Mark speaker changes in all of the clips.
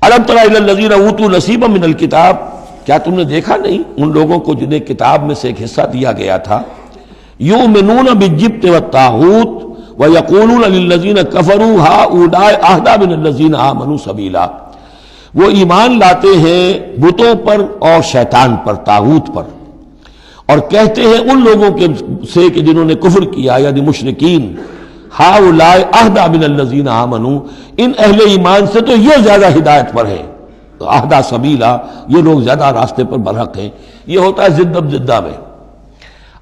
Speaker 1: الم تر الی الذین اوتوا نصیبا من الکتاب، کیا تم نے دیکھا نہیں ان لوگوں کو جنہیں کتاب میں سے ایک حصہ دیا گیا تھا، یؤمنون بالجبت والطاغوت ویقولون للذین کفروا ہؤلاء اہدی من الذین آمنوا سبیلا، وہ ایمان لاتے ہیں بتوں پر اور شیطان پر، طاغوت پر، اور کہتے ہیں ان لوگوں کے سے کہ جنہوں نے کفر کیا یعنی مشرکین، ہؤلاء اہدی من الذین آمنوا، ان اہل ایمان سے تو یہ زیادہ ہدایت پر ہے، تو اہدی سبیلا، یہ لوگ زیادہ راستے پر برحق ہیں۔ یہ ہوتا ہے زدہ زدہ میں۔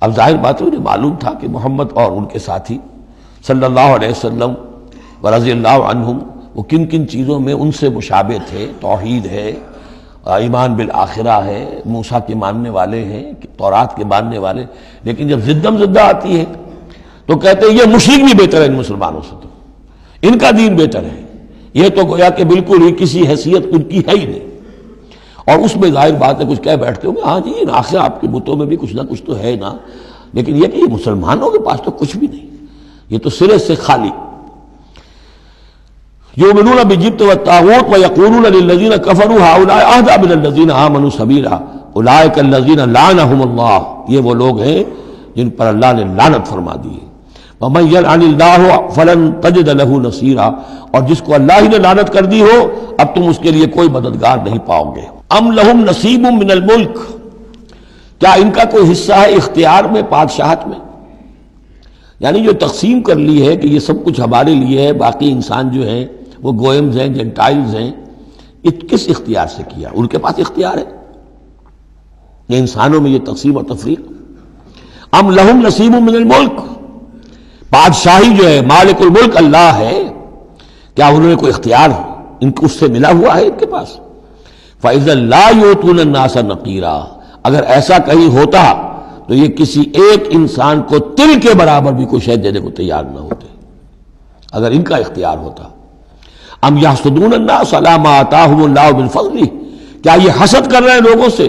Speaker 1: اب ظاہر بات ہے انہیں معلوم تھا کہ محمد اور ان کے ساتھی صلی اللہ علیہ وسلم ورضی اللہ عنہم وہ کن کن چیزوں میں ان سے مشابہ تھے، توحید ہے، ایمان بالآخرہ ہے، موسیٰ کے ماننے والے ہیں، تورات کے ماننے والے، لیکن جب زدم زدہ آتی ہے تو کہتے ہیں یہ مشرک بھی بہتر ہے ان مسلمانوں سے، تو ان کا دین بہتر ہے، یہ تو گویا کہ بالکل ہی کسی حیثیت ان کی ہے ہی نہیں۔ اور اس میں ظاہر بات ہے کچھ کہہ بیٹھتے ہوں گے ہاں جی آخر آپ کے بتوں میں بھی کچھ نہ کچھ تو ہے نا، لیکن یہ کہ یہ مسلمانوں کے پاس تو کچھ بھی نہیں، یہ تو سرے سے خالی۔ یؤمنون بالجبت والطاغوت ویقولون للذین کفروا ہؤلاء اہدی من الذین آمنوا سبیلا اولئک الذین لعنهم اللہ، یہ وہ لوگ ہیں جن پر اللہ نے لعنت فرما دی ہے۔ ومن یلعن اللہ فلن تجد له نصیرا، اور جس کو اللہ ہی نے لعنت کر دی ہو اب تم اس کے لیے کوئی مددگار نہیں پاؤ گے۔ ام لہم نصیب من الملک، کیا ان کا کوئی حصہ ہے اختیار میں، بادشاہت میں؟ یعنی جو تقسیم کر لی ہے کہ یہ سب کچھ ہمارے لیے ہے، باقی انسان جو ہیں وہ گوئمز ہیں، جنٹائلز ہیں، کس اختیار سے کیا؟ ان کے پاس اختیار ہے یہ انسانوں میں یہ تقسیم اور تفریق۔ ام لہم نصیب من الملک، بادشاہی جو ہے مالک الملک اللہ ہے، کیا انہوں نے کوئی اختیار ہے؟ ان کو اس سے ملا ہوا ہے ان کے پاس؟ فَإِذَا لَا يُؤْتُونَ النَّاسَ نَقِيرًا، اگر ایسا کہیں ہوتا تو یہ کسی ایک انسان کو تل کے برابر بھی کوئی شے دینے کو تیار نہ ہوتے اگر ان کا اختیار ہوتا۔ ام یحسدون الناس علی ما آتاہم اللہ من فضلہ، کیا یہ حسد کر رہے ہیں لوگوں سے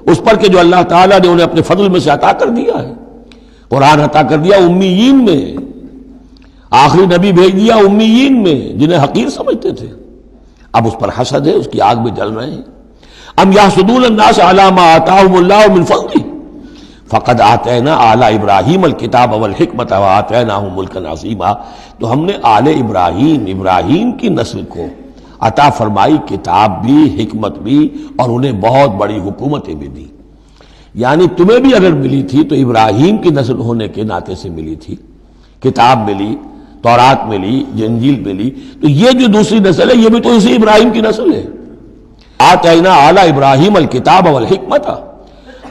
Speaker 1: اس پر کہ جو اللہ تعالیٰ نے انہیں اپنے فضل میں سے عطا کر دیا ہے؟ قرآن عطا کر دیا امیین میں، آخری نبی بھیج دیا امیین میں جنہیں حقیر سمجھتے تھے، اب اس پر حسد ہے، اس کی آگ میں جل رہے ہیں۔ ام یحسدون الناس علی ما آتاہم اللہ من فضلہ فقد آتینا آل ابراہیم الکتاب والحکمت وآتیناہم ملکا عظیما، تو ہم نے آل ابراہیم کی نسل کو عطا فرمائی کتاب بھی، حکمت بھی، اور انہیں بہت بڑی حکومتیں بھی دی۔ یعنی تمہیں بھی اگر ملی تھی تو ابراہیم کی نسل ہونے کے ناطے سے ملی تھی، کتاب ملی، تورات ملی، انجیل ملی، تو یہ جو دوسری نسل ہے یہ بھی تو اسی ابراہیم کی نسل ہے۔ آتینا آل ابراہیم الکتاب والحکمت،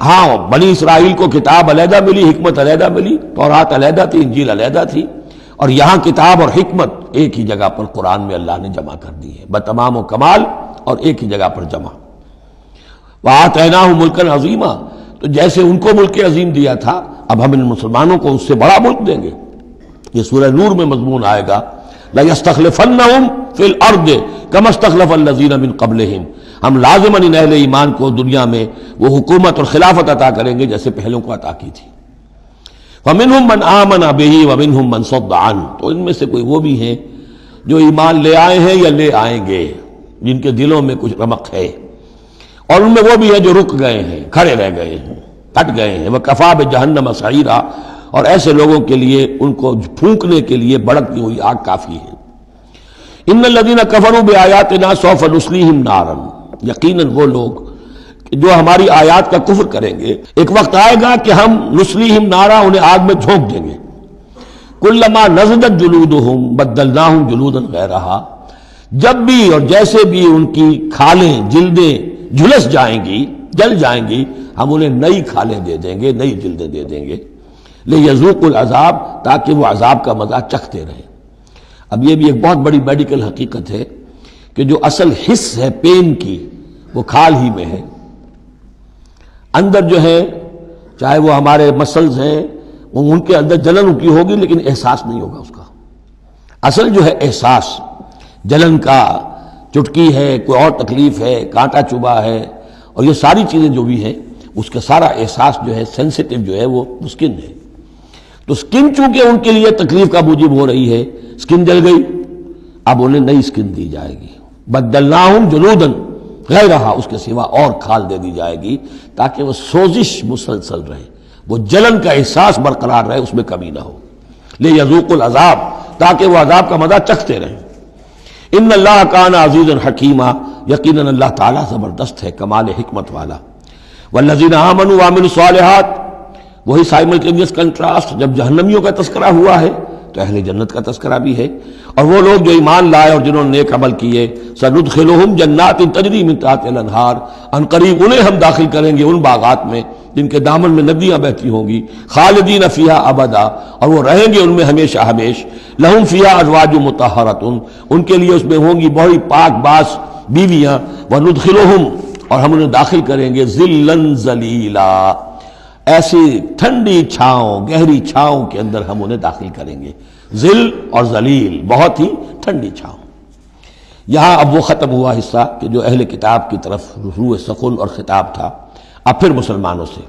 Speaker 1: ہاں بنی اسرائیل کو کتاب علیحدہ ملی، حکمت علیحدہ ملی، تورات علیحدہ تھی، انجیل علیحدہ تھی، اور یہاں کتاب اور حکمت ایک ہی جگہ پر قرآن میں اللہ نے جمع کر دی ہے بتمام و کمال، اور ایک ہی جگہ پر جمع۔ وآتیناہ ملکا عظیما، تو جیسے ان کو ملک عظیم دیا تھا اب ہم ان مسلمانوں کو اس سے بڑا ملک دیں گے۔ یہ سورہ نور میں مضمون آئے گا لَيَسْتَخْلِفَنَّهُمْ فِي الْأَرْضِ كَمَا اسْتَخْلَفَ الَّذِينَ مِن قَبْلِهِمْ، ہم لازماً ان اہل ایمان کو دنیا میں وہ حکومت اور خلافت عطا کریں گے جیسے پہلوں کو عطا کی تھی۔ فَمِنْهُمْ مَنْ آمَنَ بِهِ وَمِنْهُمْ مَنْ صَدَّ عَنْهُ، تو ان میں سے کوئی وہ بھی ہیں جو ایمان لے آئے ہیں یا لے آئیں گے، جن کے دلوں میں کچھ رمق ہے، اور ان میں وہ بھی ہیں جو رک گئے ہیں، کھڑے رہ گئے ہیں، ہٹ گئے ہیں۔ وَكَفَىٰ بِجَهَنَّمَ سَعِيرًا، اور ایسے لوگوں کے لیے ان کو پھونکنے کے لیے بڑکتی ہوئی آگ کافی ہے۔ ان الذین کفروا بآیاتنا سوف نصلیہم نارا، یقیناً وہ لوگ جو ہماری آیات کا کفر کریں گے ایک وقت آئے گا کہ ہم نصلیہم نارا، انہیں آگ میں جھونک دیں گے۔ کلما نضجت جلودہم بدلناہم جلودا غیرہا، جب بھی اور جیسے بھی ان کی کھالیں جلدیں جھلس جائیں گی، جل جائیں گی، ہم انہیں نئی کھالیں دے دیں گے، نئی جلدیں دے دیں گے، لیذوقوا العذاب، تاکہ وہ عذاب کا مزہ چکھتے رہیں۔ اب یہ بھی ایک بہت بڑی میڈیکل حقیقت ہے کہ جو اصل حس ہے پین کی وہ کھال ہی میں ہے، اندر جو ہے چاہے وہ ہمارے مسلز ہیں ان کے اندر جلن کی ہوگی لیکن احساس نہیں ہوگا اس کا۔ اصل جو ہے احساس جلن کا، چٹکی ہے، کوئی اور تکلیف ہے، کانٹا چبھا ہے، اور یہ ساری چیزیں جو بھی ہیں اس کا سارا احساس جو ہے سینسیٹیو جو ہے وہ سکن ہے۔ تو سکن چونکہ ان کے لیے تکلیف کا موجب ہو رہی ہے، سکن جل گئی، اب انہیں نئی سکن دی جائے گی، بدلناہم جلودا غیرہا، اس کے سوا اور کھال دے دی جائے گی تاکہ وہ سوزش مسلسل رہے، وہ جلن کا احساس برقرار رہے، اس میں کمی نہ ہو، لیذوقوا العذاب، تاکہ وہ عذاب کا مزہ چکھتے رہیں۔ ان اللہ کان عزیزا حکیما، یقیناً اللہ تعالیٰ زبردست ہے، کمال حکمت والا۔ والذین آمنوا وعملوا الصالحات، وہی سائملٹینیس کنٹراسٹ، جب جہنمیوں کا تذکرہ ہوا ہے تو اہل جنت کا تذکرہ بھی ہے، اور وہ لوگ جو ایمان لائے اور جنہوں نے نیک عمل کیے، سندخلہم جنات تجری من تحتہا الانہار، ان قریب انہیں ہم داخل کریں گے ان باغات میں جن کے دامن میں ندیاں بہتی ہوں گی، خالدین فیہا ابدا، اور وہ رہیں گے ان میں ہمیشہ ہمیش، لہم فیہا ازواج مطہرۃ، ان کے لیے اس میں ہوں گی بڑی پاک باز بیویاں، وندخلہم، اور ہم انہیں داخل کریں گے ظلا ذلیلا، ایسی ٹھنڈی چھاؤں، گہری چھاؤں کے اندر ہم انہیں داخل کریں گے، ذل اور ذلیل، بہت ہی ٹھنڈی چھاؤں۔ یہاں اب وہ ختم ہوا حصہ کہ جو اہل کتاب کی طرف روح سخن اور خطاب تھا، اب پھر مسلمانوں سے